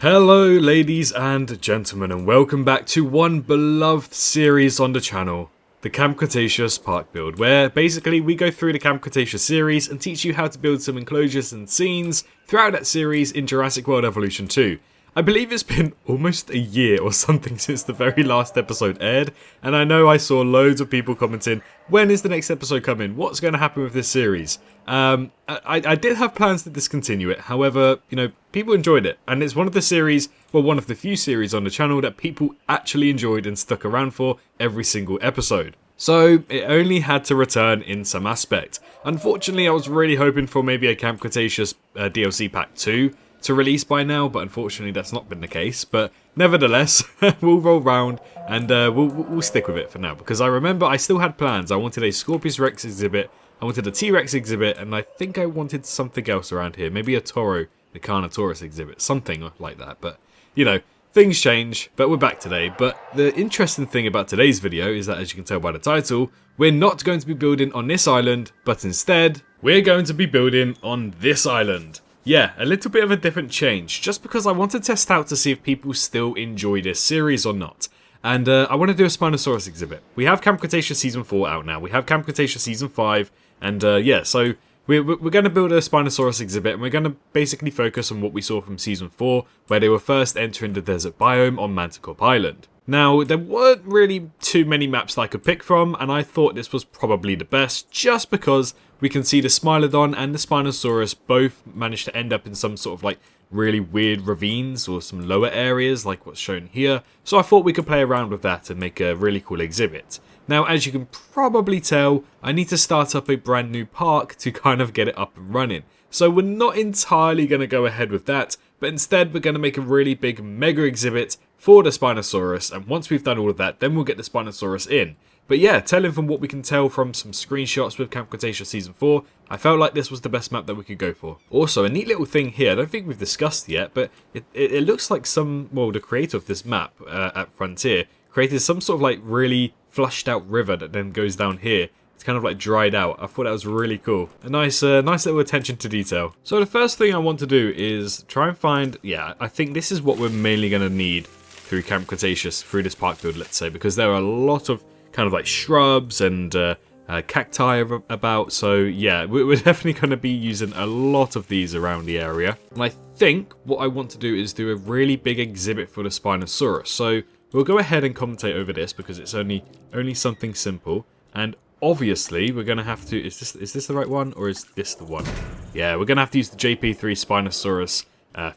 Hello ladies and gentlemen, and welcome back to one beloved series on the channel, the Camp Cretaceous Park Build, where basically we go through the Camp Cretaceous series and teach you how to build some enclosures and scenes throughout that series in Jurassic World Evolution 2. I believe it's been almost a year or something since the very last episode aired, and I know I saw loads of people commenting, when is the next episode coming? What's going to happen with this series? I did have plans to discontinue it, however, people enjoyed it, and it's one of the few series on the channel that people actually enjoyed and stuck around for every single episode. So, it only had to return in some aspect. Unfortunately, I was really hoping for maybe a Camp Cretaceous DLC Pack 2 to release by now, but unfortunately that's not been the case. But nevertheless, we'll roll round and we'll stick with it for now, because I remember I still had plans. I wanted a Scorpius Rex exhibit, I wanted a T-Rex exhibit, and I think I wanted something else around here. Maybe a Toro, the Carnotaurus exhibit, something like that. But, things change, but we're back today. But the interesting thing about today's video is that, as you can tell by the title, we're not going to be building on this island, but instead, we're going to be building on this island. Yeah, a little bit of a different change, just because I want to test out to see if people still enjoy this series or not. And I want to do a Spinosaurus exhibit. We have Camp Cretaceous Season 4 out now. We have Camp Cretaceous Season 5. And so we're going to build a Spinosaurus exhibit. And we're going to basically focus on what we saw from Season 4, where they were first entering the desert biome on Manticore Island. Now, there weren't really too many maps that I could pick from, and I thought this was probably the best, just because we can see the Smilodon and the Spinosaurus both managed to end up in some sort of really weird ravines or some lower areas like what's shown here. So I thought we could play around with that and make a really cool exhibit. Now, as you can probably tell, I need to start up a brand new park to kind of get it up and running. So we're not entirely going to go ahead with that, but instead we're going to make a really big mega exhibit for the Spinosaurus, and once we've done all of that, then we'll get the Spinosaurus in. But yeah, telling from what we can tell from some screenshots with Camp Cretaceous Season 4, I felt like this was the best map that we could go for. Also, a neat little thing here, I don't think we've discussed yet, but it looks like the creator of this map at Frontier created some sort of really flushed out river that then goes down here. It's kind of dried out. I thought that was really cool. A nice little attention to detail. So the first thing I want to do is try and find, I think this is what we're mainly going to need through Camp Cretaceous, through this park build, let's say, because there are a lot of kind of shrubs and cacti about. So yeah, we're definitely going to be using a lot of these around the area. And I think what I want to do is do a really big exhibit for the Spinosaurus. So we'll go ahead and commentate over this because it's only something simple. And obviously we're going to have to, is this the right one or is this the one? Yeah, we're going to have to use the JP3 Spinosaurus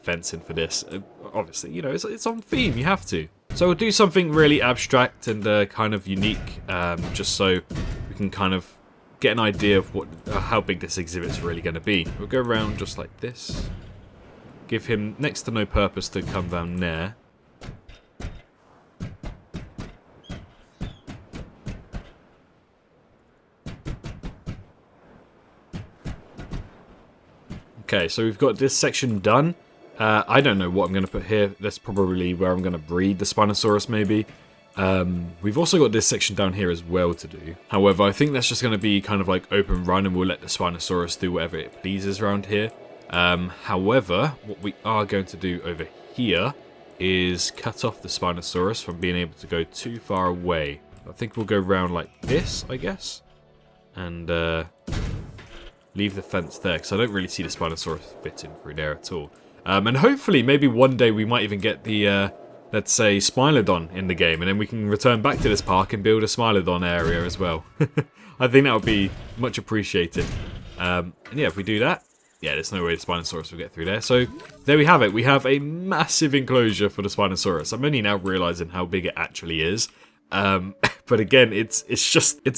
fencing for this. Obviously, it's on theme, you have to. So we'll do something really abstract and kind of unique, just so we can kind of get an idea of how big this exhibit's really going to be. We'll go around just like this. Give him next to no purpose to come down there. Okay, so we've got this section done. I don't know what I'm going to put here. That's probably where I'm going to breed the Spinosaurus, maybe. We've also got this section down here as well to do. However, I think that's just going to be kind of open run, and we'll let the Spinosaurus do whatever it pleases around here. However, what we are going to do over here is cut off the Spinosaurus from being able to go too far away. I think we'll go around like this, I guess. And leave the fence there, because I don't really see the Spinosaurus fitting through there at all. And hopefully, maybe one day we might even get the, let's say, Smilodon in the game, and then we can return back to this park and build a Smilodon area as well. I think that would be much appreciated. And yeah, if we do that, yeah, there's no way the Spinosaurus will get through there. So there we have it. We have a massive enclosure for the Spinosaurus. I'm only now realizing how big it actually is. But again, it's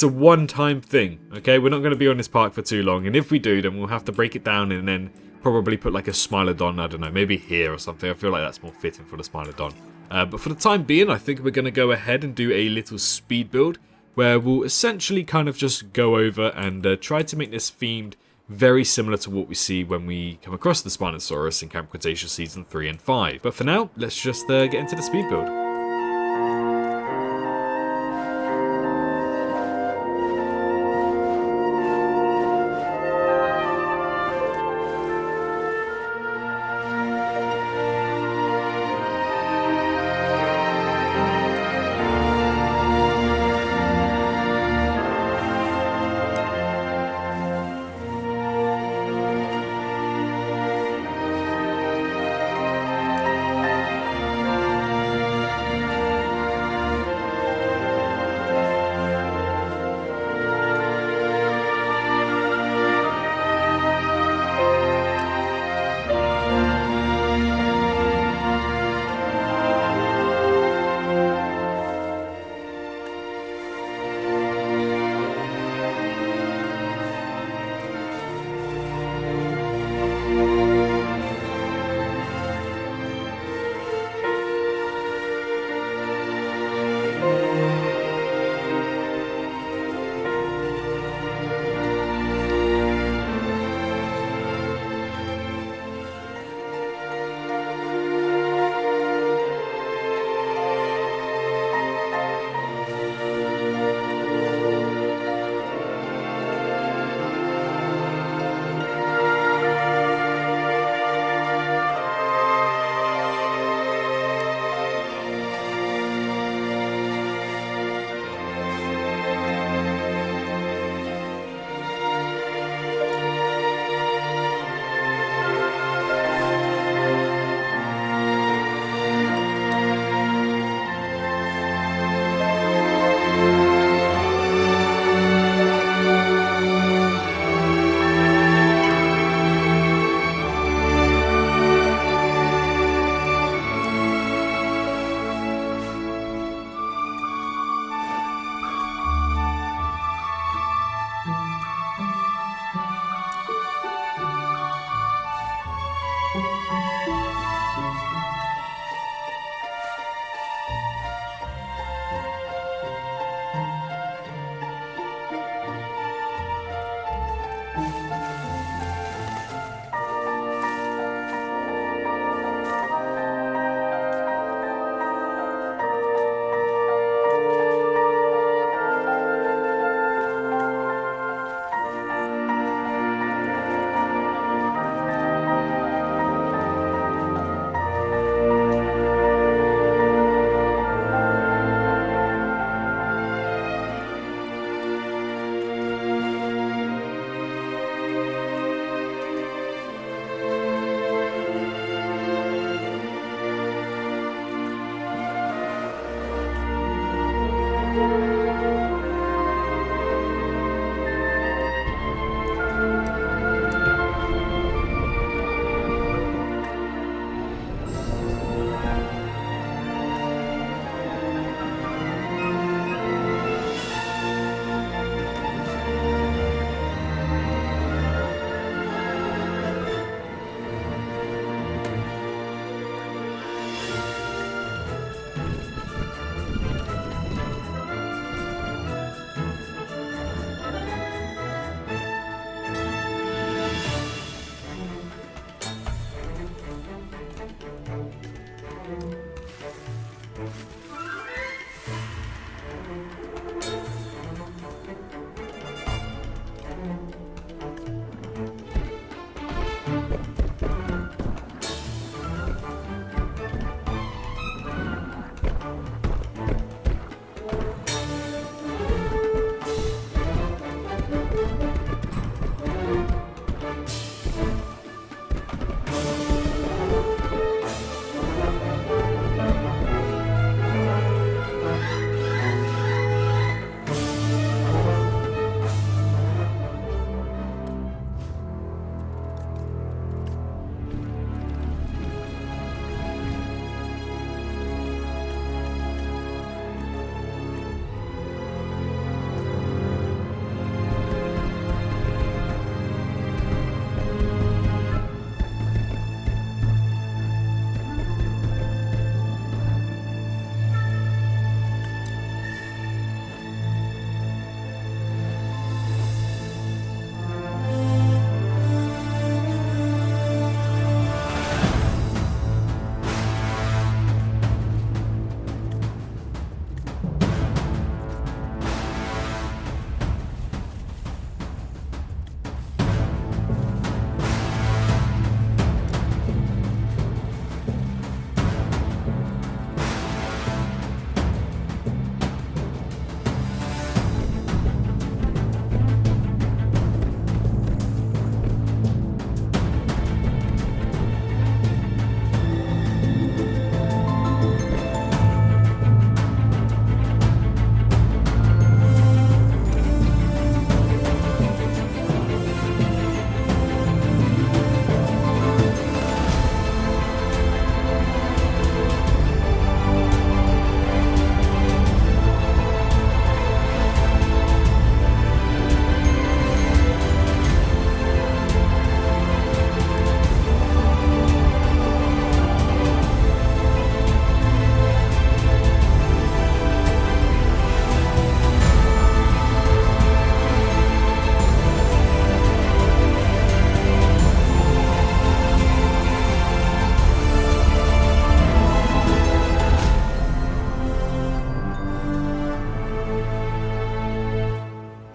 a one-time thing, okay? We're not going to be on this park for too long, and if we do, then we'll have to break it down and then probably put a Smilodon, I don't know, maybe here or something. I feel like that's more fitting for the Smilodon. But for the time being, I think we're going to go ahead and do a little speed build, where we'll essentially kind of just go over and try to make this themed very similar to what we see when we come across the Spinosaurus in Camp Cretaceous Season 3 and 5. But for now, let's just get into the speed build.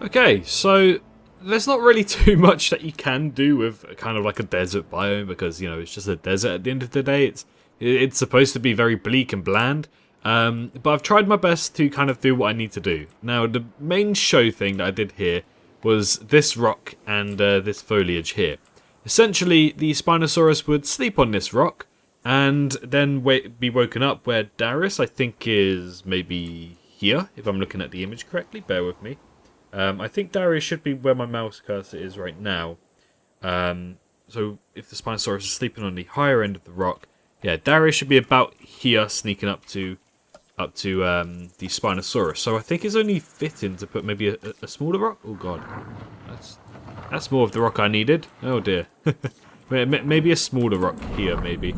Okay, so there's not really too much that you can do with kind of like a desert biome because, you know, it's just a desert at the end of the day. It's supposed to be very bleak and bland, but I've tried my best to kind of do what I need to do. Now, the main show thing that I did here was this rock and this foliage here. Essentially, the Spinosaurus would sleep on this rock and then be woken up where Darius, I think, is maybe here, if I'm looking at the image correctly. Bear with me. I think Darius should be where my mouse cursor is right now. So if the Spinosaurus is sleeping on the higher end of the rock, yeah, Darius should be about here, sneaking up to the Spinosaurus. So I think it's only fitting to put maybe a smaller rock. Oh god, that's more of the rock I needed. Oh dear. Maybe a smaller rock here, maybe.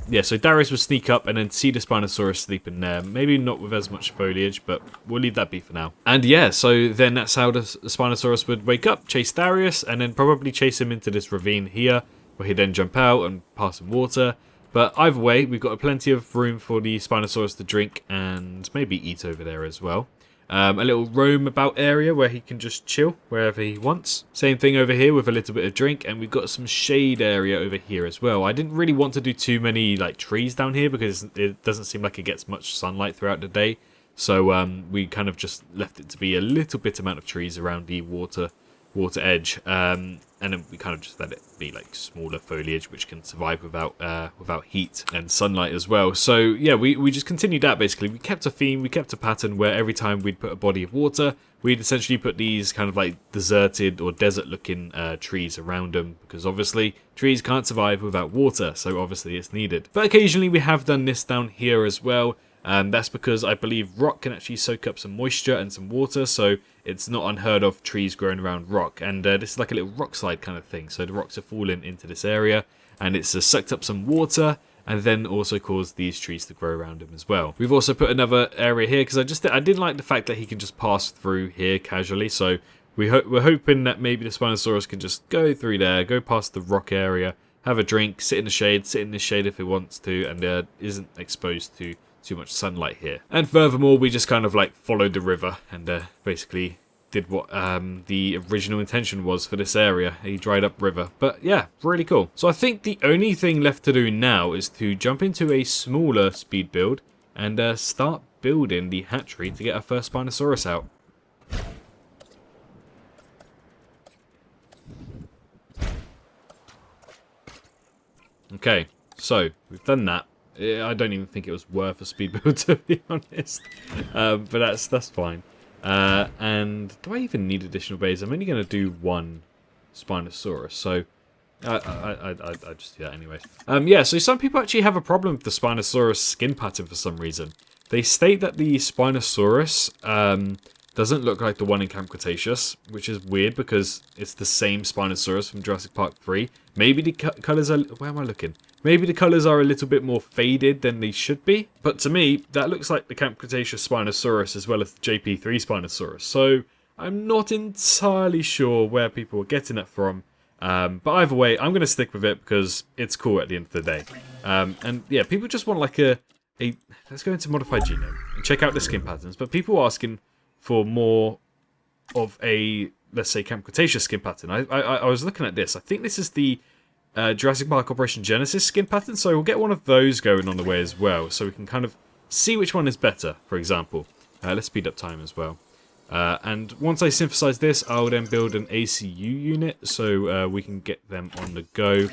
Yeah, so Darius will sneak up and then see the Spinosaurus sleeping there. Maybe not with as much foliage, but we'll leave that be for now. And yeah, so then that's how the Spinosaurus would wake up, chase Darius, and then probably chase him into this ravine here, where he'd then jump out and pass some water. But either way, we've got plenty of room for the Spinosaurus to drink and maybe eat over there as well. A little roam about area where he can just chill wherever he wants. Same thing over here with a little bit of drink, and we've got some shade area over here as well. I didn't really want to do too many like trees down here because it doesn't seem like it gets much sunlight throughout the day. So we kind of just left it to be a little bit amount of trees around the water water edge, and then we kind of just let it be like smaller foliage which can survive without heat and sunlight as well. So yeah, we just continued that. Basically we kept a theme, we kept a pattern where every time we'd put a body of water, we'd essentially put these kind of like deserted or desert looking trees around them, because obviously trees can't survive without water, so obviously it's needed. But occasionally we have done this down here as well. That's because I believe rock can actually soak up some moisture and some water, so it's not unheard of trees growing around rock. And this is like a little rock slide kind of thing, so the rocks are falling into this area, and it's sucked up some water, and then also caused these trees to grow around them as well. We've also put another area here, because I did like the fact that he can just pass through here casually, so we're hoping that maybe the Spinosaurus can just go through there, go past the rock area, have a drink, sit in the shade, sit in the shade if he wants to, and isn't exposed to too much sunlight here. And furthermore, we just kind of like followed the river and basically did what the original intention was for this area, a dried up river. But yeah, really cool. So I think the only thing left to do now is to jump into a smaller speed build and start building the hatchery to get our first Spinosaurus out. Okay, so we've done that. I don't even think it was worth a speed build, to be honest. But that's fine. And do I even need additional bays? I'm only going to do one Spinosaurus, so I just do that anyway. Yeah, so some people actually have a problem with the Spinosaurus skin pattern for some reason. They state that the Spinosaurus doesn't look like the one in Camp Cretaceous, which is weird because it's the same Spinosaurus from Jurassic Park 3. Maybe the colours are... Where am I looking? Maybe the colours are a little bit more faded than they should be. But to me, that looks like the Camp Cretaceous Spinosaurus as well as the JP3 Spinosaurus. So I'm not entirely sure where people are getting that from. But either way, I'm going to stick with it because it's cool at the end of the day. And yeah, people just want like a... Let's go into Modified Genome and check out the skin patterns. But people are asking for more of a, let's say, Camp Cretaceous skin pattern. I was looking at this. I think this is the Jurassic Park Operation Genesis skin pattern, so we'll get one of those going on the way as well, so we can kind of see which one is better, for example. Let's speed up time as well. And once I synthesize this, I'll then build an ACU unit, so we can get them on the go,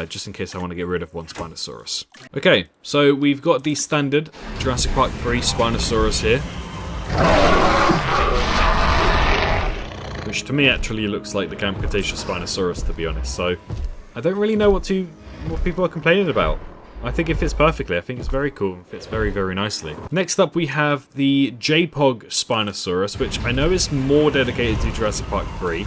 just in case I want to get rid of one Spinosaurus. Okay, so we've got the standard Jurassic Park 3 Spinosaurus here, which to me actually looks like the Camp Cretaceous Spinosaurus, to be honest, so I don't really know what people are complaining about. I think it fits perfectly. I think it's very cool and fits very, very nicely. Next up, we have the JPOG Spinosaurus, which I know is more dedicated to Jurassic Park 3.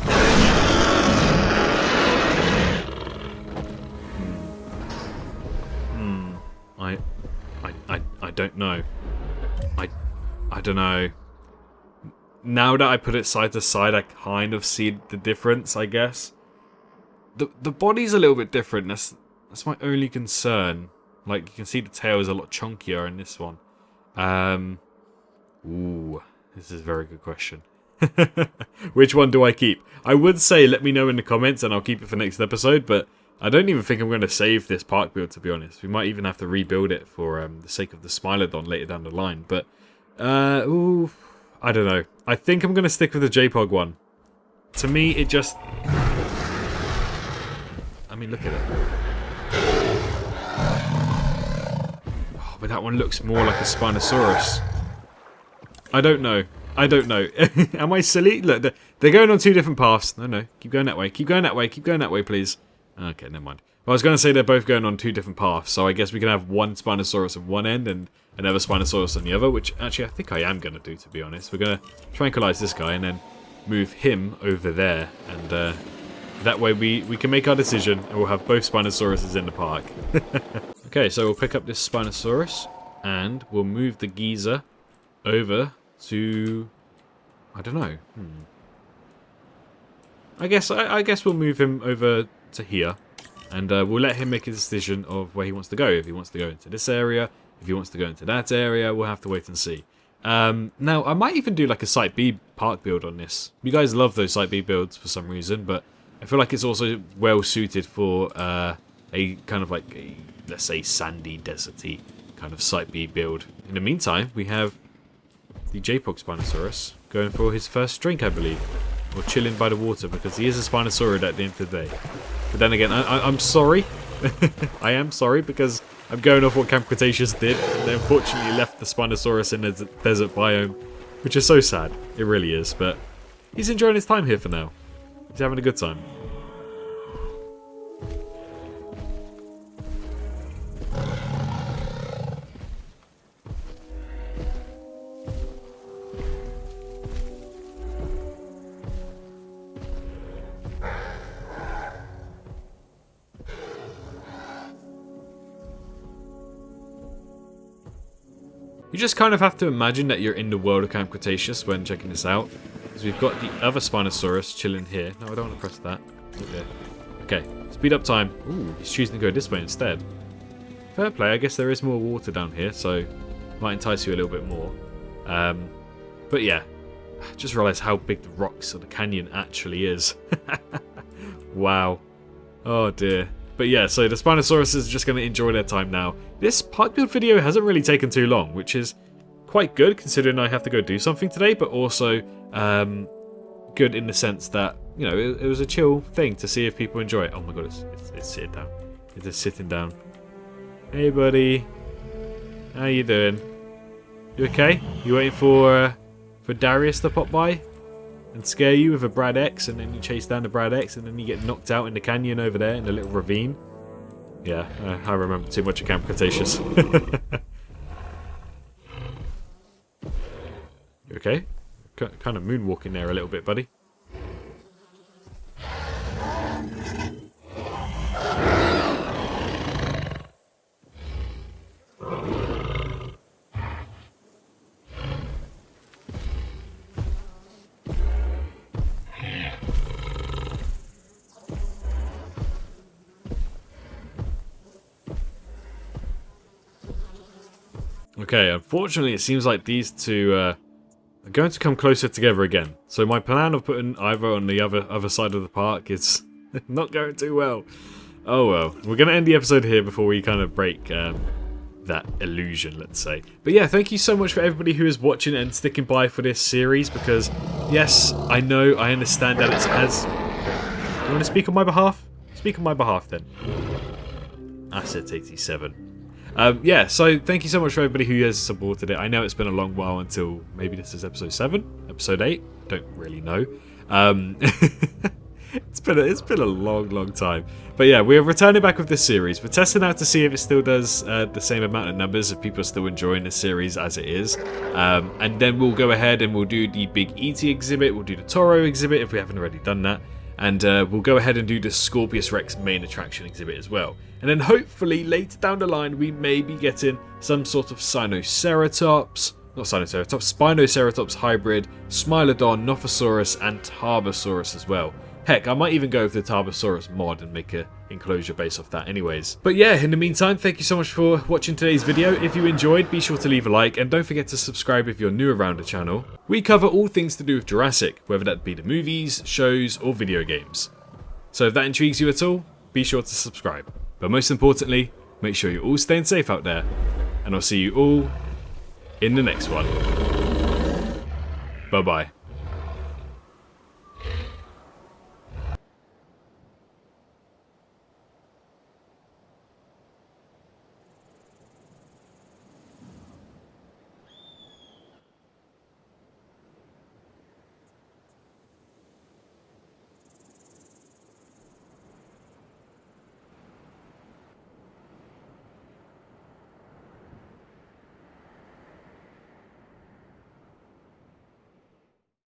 I don't know. I don't know. Now that I put it side to side, I kind of see the difference, I guess. The body's a little bit different. That's my only concern. Like, you can see the tail is a lot chunkier in this one. Ooh, this is a very good question. Which one do I keep? I would say let me know in the comments and I'll keep it for next episode, but I don't even think I'm going to save this park build, to be honest. We might even have to rebuild it for the sake of the Smilodon later down the line. But, ooh, I don't know. I think I'm going to stick with the JPOG one. To me, it just... I mean, look at it. Oh, but that one looks more like a Spinosaurus. I don't know. I don't know. Am I silly? Look, they're going on two different paths. No, keep going that way. Keep going that way. Keep going that way, please. Okay, never mind. Well, I was going to say they're both going on two different paths, so I guess we can have one Spinosaurus on one end and another Spinosaurus on the other, which actually I think I am going to do, to be honest. We're going to tranquilize this guy and then move him over there, and that way we can make our decision and we'll have both Spinosauruses in the park. Okay, so we'll pick up this Spinosaurus and we'll move the geezer over to... I don't know. I guess we'll move him over to here, and we'll let him make a decision of where he wants to go. If he wants to go into this area, if he wants to go into that area, we'll have to wait and see. Now, I might even do like a Site B park build on this. You guys love those Site B builds for some reason, but I feel like it's also well suited for a kind of like a, let's say, sandy, deserty kind of Site B build. In the meantime, we have the JPOG Spinosaurus going for his first drink, I believe. or chilling by the water, because he is a Spinosaurus at the end of the day. But then again, I'm sorry. I am sorry, because I'm going off what Camp Cretaceous did, and they unfortunately left the Spinosaurus in the desert biome, which is so sad. It really is, but he's enjoying his time here for now. He's having a good time. You just kind of have to imagine that you're in the world of Camp Cretaceous when checking this out. Because we've got the other Spinosaurus chilling here. No, I don't want to press that. Okay, speed up time. Ooh, he's choosing to go this way instead. Fair play, I guess there is more water down here, so might entice you a little bit more. But yeah, I just realised how big the rocks of the canyon actually is. Wow. Oh dear. But yeah, so the Spinosaurus is just going to enjoy their time now. This park build video hasn't really taken too long, which is quite good considering I have to go do something today, but also good in the sense that, you know, it was a chill thing to see if people enjoy it. Oh my god, it's sitting down. It's just sitting down. Hey buddy, how you doing? You okay? You waiting for Darius to pop by and scare you with a Brad X, and then you chase down the Brad X, and then you get knocked out in the canyon over there in the little ravine? Yeah, I remember too much of Camp Cretaceous. You okay? Kind of moonwalking there a little bit, buddy. Okay, unfortunately it seems like these two are going to come closer together again. So my plan of putting Ivo on the other side of the park is not going too well. Oh well, we're going to end the episode here before we kind of break that illusion, let's say. But yeah, thank you so much for everybody who is watching and sticking by for this series, because yes, I know, I understand that it's as... You want to speak on my behalf? Speak on my behalf then. Asset 87. Yeah, so thank you so much for everybody who has supported it. I know it's been a long while until maybe this is episode 7, episode 8. Don't really know. It's been a long time. But yeah, we're returning back with this series. We're testing out to see if it still does the same amount of numbers, if people are still enjoying the series as it is. And then we'll go ahead and we'll do the big ET exhibit. We'll do the Toro exhibit if we haven't already done that. And we'll go ahead and do the Scorpius Rex main attraction exhibit as well. And then hopefully later down the line we may be getting some sort of Spinoceratops hybrid, Smilodon, Nothosaurus and Tarbosaurus as well. Heck, I might even go with the Tarbosaurus mod and make an enclosure based off that anyways. But yeah, in the meantime, thank you so much for watching today's video. If you enjoyed, be sure to leave a like and don't forget to subscribe if you're new around the channel. We cover all things to do with Jurassic, whether that be the movies, shows or video games. So if that intrigues you at all, be sure to subscribe. But most importantly, make sure you're all staying safe out there, and I'll see you all in the next one. Bye bye.